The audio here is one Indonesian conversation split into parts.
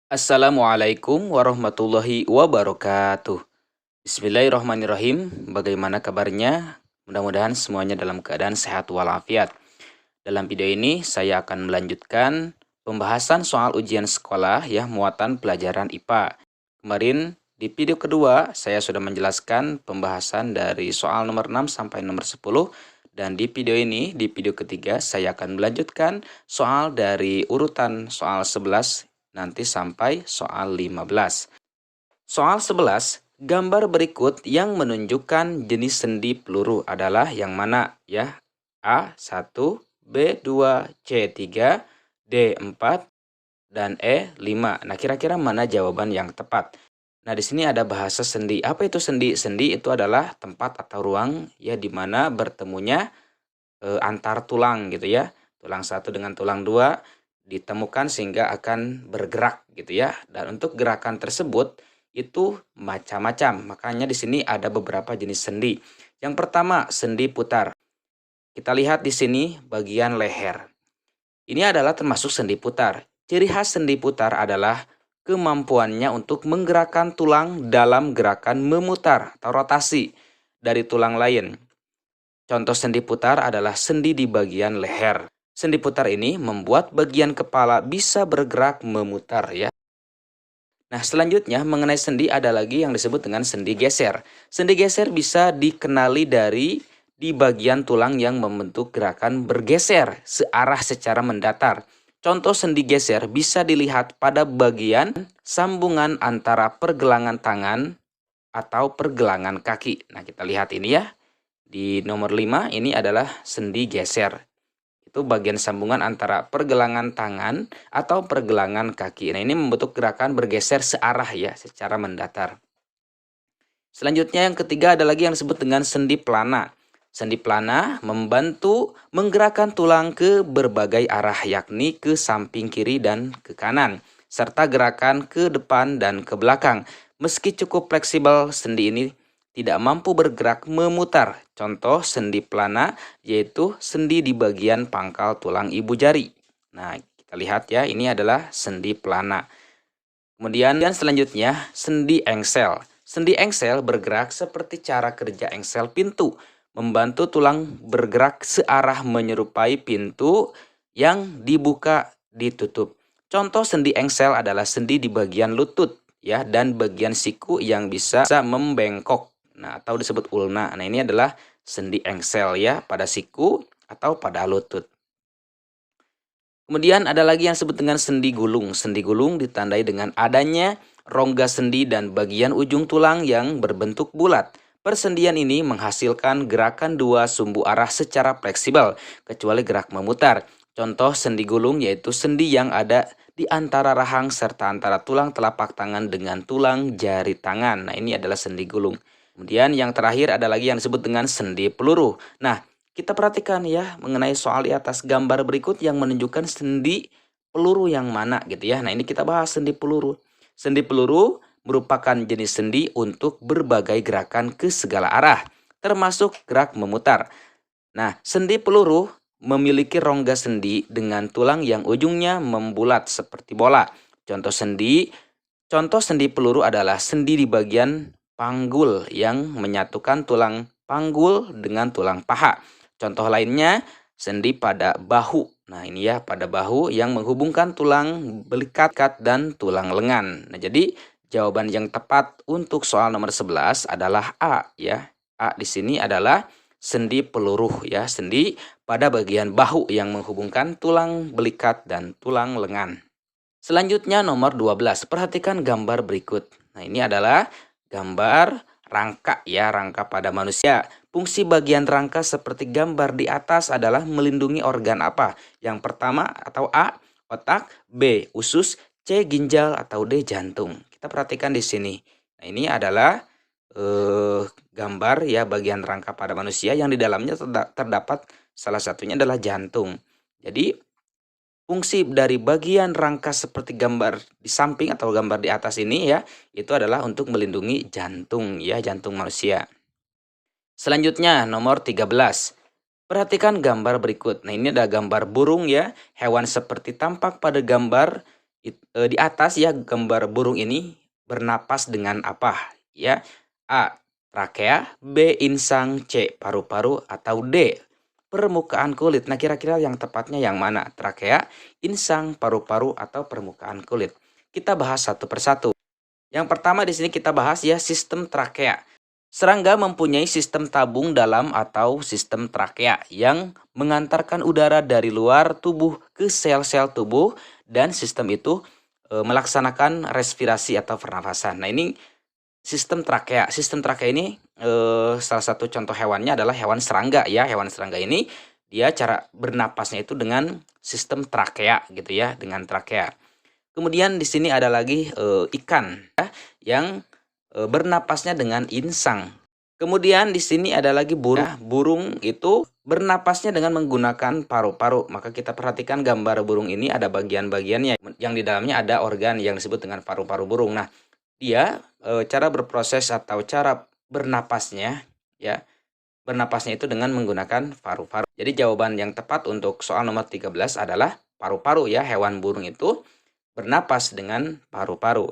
Assalamualaikum warahmatullahi wabarakatuh. Bismillahirrahmanirrahim. Bagaimana kabarnya? Mudah-mudahan semuanya dalam keadaan sehat walafiat. Dalam video ini saya akan melanjutkan pembahasan soal ujian sekolah ya muatan pelajaran IPA. Kemarin di video kedua saya sudah menjelaskan pembahasan dari soal nomor 6 sampai nomor 10 dan di video ini di video ketiga saya akan melanjutkan soal dari urutan soal 11 nanti sampai soal 15. Soal 11, gambar berikut yang menunjukkan jenis sendi peluru adalah yang mana ya? A1, B2, C3, D4, dan E5. Nah, kira-kira mana jawaban yang tepat? Nah, di sini ada bahasa sendi. Apa itu sendi? Sendi itu adalah tempat atau ruang ya di mana bertemunya antar tulang gitu ya. Tulang satu dengan tulang dua ditemukan sehingga akan bergerak gitu ya. Dan untuk gerakan tersebut itu macam-macam. Makanya di sini ada beberapa jenis sendi. Yang pertama, sendi putar. Kita lihat di sini bagian leher. Ini adalah termasuk sendi putar. Ciri khas sendi putar adalah kemampuannya untuk menggerakkan tulang dalam gerakan memutar atau rotasi dari tulang lain. Contoh sendi putar adalah sendi di bagian leher. Sendi putar ini membuat bagian kepala bisa bergerak memutar ya. Nah, selanjutnya mengenai sendi ada lagi yang disebut dengan sendi geser. Sendi geser bisa dikenali dari di bagian tulang yang membentuk gerakan bergeser searah secara mendatar. Contoh sendi geser bisa dilihat pada bagian sambungan antara pergelangan tangan atau pergelangan kaki. Nah, kita lihat ini ya. Di nomor 5 ini adalah sendi geser. Itu bagian sambungan antara pergelangan tangan atau pergelangan kaki. Nah, ini membentuk gerakan bergeser searah ya, secara mendatar. Selanjutnya yang ketiga ada lagi yang disebut dengan sendi pelana. Sendi pelana membantu menggerakkan tulang ke berbagai arah, yakni ke samping kiri dan ke kanan, serta gerakan ke depan dan ke belakang. Meski cukup fleksibel, sendi ini tidak mampu bergerak memutar. Contoh sendi pelana yaitu sendi di bagian pangkal tulang ibu jari. Nah, kita lihat ya, ini adalah sendi pelana. Kemudian selanjutnya sendi engsel. Sendi engsel bergerak seperti cara kerja engsel pintu, membantu tulang bergerak searah menyerupai pintu yang dibuka ditutup. Contoh sendi engsel adalah sendi di bagian lutut ya dan bagian siku yang bisa membengkok. Nah, atau disebut ulna. Nah, ini adalah sendi engsel ya pada siku atau pada lutut. Kemudian ada lagi yang disebut dengan sendi gulung. Sendi gulung ditandai dengan adanya rongga sendi dan bagian ujung tulang yang berbentuk bulat. Persendian ini menghasilkan gerakan dua sumbu arah secara fleksibel, kecuali gerak memutar. Contoh sendi gulung yaitu sendi yang ada di antara rahang serta antara tulang telapak tangan dengan tulang jari tangan. Nah, ini adalah sendi gulung. Kemudian yang terakhir ada lagi yang disebut dengan sendi peluru. Nah, kita perhatikan ya mengenai soal di atas gambar berikut yang menunjukkan sendi peluru yang mana gitu ya. Nah, ini kita bahas sendi peluru. Sendi peluru merupakan jenis sendi untuk berbagai gerakan ke segala arah, termasuk gerak memutar. Nah, sendi peluru memiliki rongga sendi dengan tulang yang ujungnya membulat seperti bola. Contoh sendi peluru adalah sendi di bagian panggul yang menyatukan tulang panggul dengan tulang paha. Contoh lainnya sendi pada bahu. Nah, ini ya pada bahu yang menghubungkan tulang belikat dan tulang lengan. Nah, jadi jawaban yang tepat untuk soal nomor 11 adalah A ya. A di sini adalah sendi peluru ya, sendi pada bagian bahu yang menghubungkan tulang belikat dan tulang lengan. Selanjutnya nomor 12. Perhatikan gambar berikut. Nah, ini adalah gambar rangka ya, rangka pada manusia. Fungsi bagian rangka seperti gambar di atas adalah melindungi organ apa? Yang pertama atau A, otak, B, usus, C, ginjal, atau D, jantung. Kita perhatikan di sini. Nah, ini adalah gambar ya bagian rangka pada manusia yang di dalamnya terdapat salah satunya adalah jantung. Jadi fungsi dari bagian rangka seperti gambar di samping atau gambar di atas ini ya, itu adalah untuk melindungi jantung ya, jantung manusia. Selanjutnya nomor 13. Perhatikan gambar berikut. Nah, ini ada gambar burung ya, hewan seperti tampak pada gambar Di atas ya gambar burung ini bernapas dengan apa? Ya, A. Trakea, B. Insang, C. Paru-paru, atau D. Permukaan kulit. Nah, kira-kira yang tepatnya yang mana? Trakea, insang, paru-paru, atau permukaan kulit? Kita bahas satu persatu. Yang pertama di sini kita bahas ya sistem trakea. Serangga mempunyai sistem tabung dalam atau sistem trakea yang mengantarkan udara dari luar tubuh ke sel-sel tubuh dan sistem itu melaksanakan respirasi atau pernafasan. Nah, ini sistem trakea. Sistem trakea ini salah satu contoh hewannya adalah hewan serangga ya. Hewan serangga ini dia cara bernapasnya itu dengan sistem trakea gitu ya, dengan trakea. Kemudian di sini ada lagi ikan ya, yang bernapasnya dengan insang. Kemudian di sini ada lagi burung. Nah, burung itu bernapasnya dengan menggunakan paru-paru. Maka kita perhatikan gambar burung ini ada bagian-bagiannya yang di dalamnya ada organ yang disebut dengan paru-paru burung. Nah, dia cara berproses atau cara bernapasnya ya, bernapasnya itu dengan menggunakan paru-paru. Jadi jawaban yang tepat untuk soal nomor 13 adalah paru-paru ya. Hewan burung itu bernapas dengan paru-paru.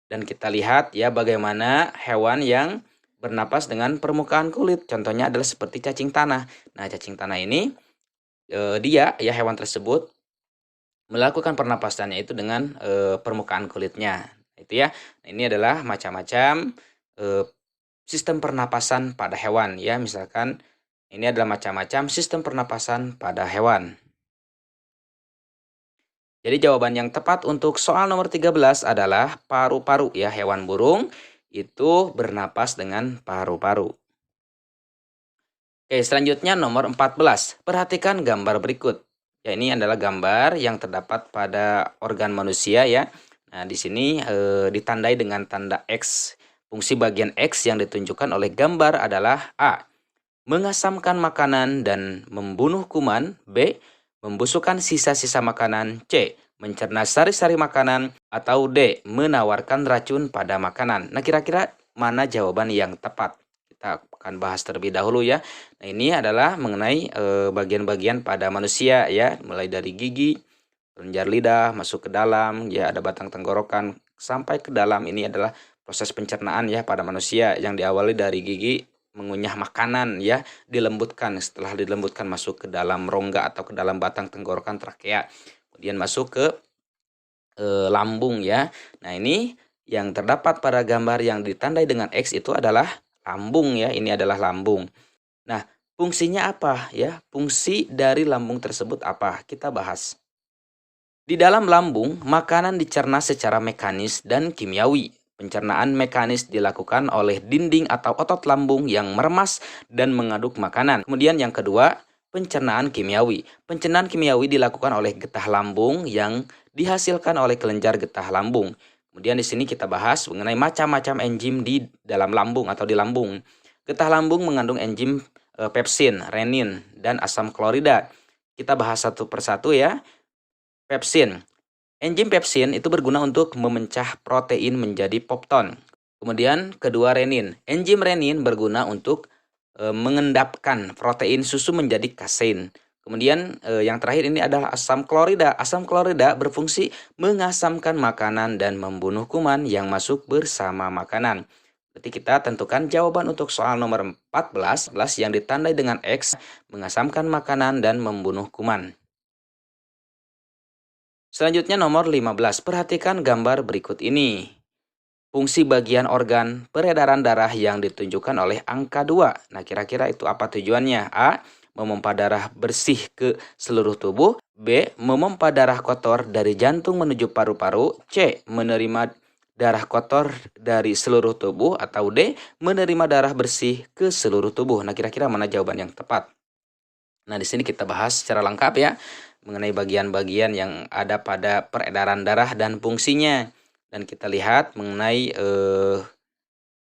Dan kita lihat ya bagaimana hewan yang bernapas dengan permukaan kulit. Contohnya adalah seperti cacing tanah. Nah, cacing tanah ini dia ya hewan tersebut melakukan pernapasannya itu dengan permukaan kulitnya. Itu ya. Nah, ini adalah macam-macam sistem pernapasan pada hewan ya. Misalkan ini adalah macam-macam sistem pernapasan pada hewan. Jadi jawaban yang tepat untuk soal nomor 13 adalah paru-paru ya. Hewan burung itu bernapas dengan paru-paru. Oke, selanjutnya nomor 14. Perhatikan gambar berikut. Ya, ini adalah gambar yang terdapat pada organ manusia ya. Nah, di sini ditandai dengan tanda X. Fungsi bagian X yang ditunjukkan oleh gambar adalah A. Mengasamkan makanan dan membunuh kuman. B. Membusukkan sisa-sisa makanan. C. Mencerna sari-sari makanan. Atau D. Menawarkan racun pada makanan. Nah, kira-kira mana jawaban yang tepat? Kita akan bahas terlebih dahulu ya. Nah, ini adalah mengenai bagian-bagian pada manusia ya. Mulai dari gigi, kelenjar lidah, masuk ke dalam, ya ada batang tenggorokan, sampai ke dalam. Ini adalah proses pencernaan ya pada manusia yang diawali dari gigi mengunyah makanan ya, dilembutkan. Setelah dilembutkan masuk ke dalam rongga atau ke dalam batang tenggorokan trakea. Kemudian masuk ke lambung ya. Nah, ini yang terdapat pada gambar yang ditandai dengan X itu adalah lambung ya. Ini adalah lambung. Nah, fungsinya apa ya? Fungsi dari lambung tersebut apa? Kita bahas. Di dalam lambung, makanan dicerna secara mekanis dan kimiawi. Pencernaan mekanis dilakukan oleh dinding atau otot lambung yang meremas dan mengaduk makanan. Kemudian yang kedua, pencernaan kimiawi. Pencernaan kimiawi dilakukan oleh getah lambung yang dihasilkan oleh kelenjar getah lambung. Kemudian di sini kita bahas mengenai macam-macam enzim di dalam lambung atau di lambung. Getah lambung mengandung enzim pepsin, renin, dan asam klorida. Kita bahas satu persatu ya. Pepsin. Enzim pepsin itu berguna untuk memecah protein menjadi pepton. Kemudian kedua renin. Enzim renin berguna untuk mengendapkan protein susu menjadi kasein. Kemudian yang terakhir ini adalah asam klorida. Asam klorida berfungsi mengasamkan makanan dan membunuh kuman yang masuk bersama makanan. Berarti kita tentukan jawaban untuk soal nomor 14 yang ditandai dengan X, mengasamkan makanan dan membunuh kuman. Selanjutnya nomor 15. Perhatikan gambar berikut ini. Fungsi bagian organ peredaran darah yang ditunjukkan oleh angka 2. Nah, kira-kira itu apa tujuannya? A. Memompa darah bersih ke seluruh tubuh. B. Memompa darah kotor dari jantung menuju paru-paru. C. Menerima darah kotor dari seluruh tubuh. Atau D. Menerima darah bersih ke seluruh tubuh. Nah, kira-kira mana jawaban yang tepat? Nah, di sini kita bahas secara lengkap ya mengenai bagian-bagian yang ada pada peredaran darah dan fungsinya. Dan kita lihat mengenai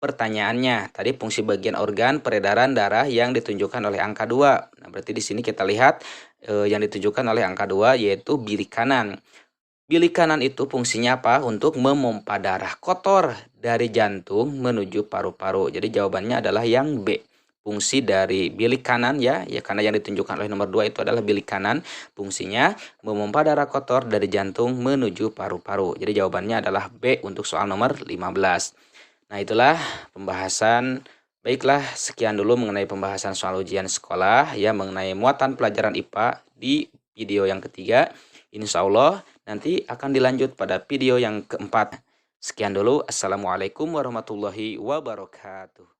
pertanyaannya. Tadi fungsi bagian organ peredaran darah yang ditunjukkan oleh angka 2. Nah, berarti di sini kita lihat yang ditunjukkan oleh angka 2 yaitu bilik kanan. Bilik kanan itu fungsinya apa? Untuk memompa darah kotor dari jantung menuju paru-paru. Jadi jawabannya adalah yang B. fungsi dari bilik kanan ya karena yang ditunjukkan oleh nomor 2 itu adalah bilik kanan, fungsinya memompa darah kotor dari jantung menuju paru-paru. Jadi jawabannya adalah B untuk soal nomor 15. Nah, itulah pembahasan. Baiklah, sekian dulu mengenai pembahasan soal ujian sekolah ya mengenai muatan pelajaran IPA di video yang ketiga. Insya Allah nanti akan dilanjut pada video yang keempat. Sekian dulu. Assalamualaikum warahmatullahi wabarakatuh.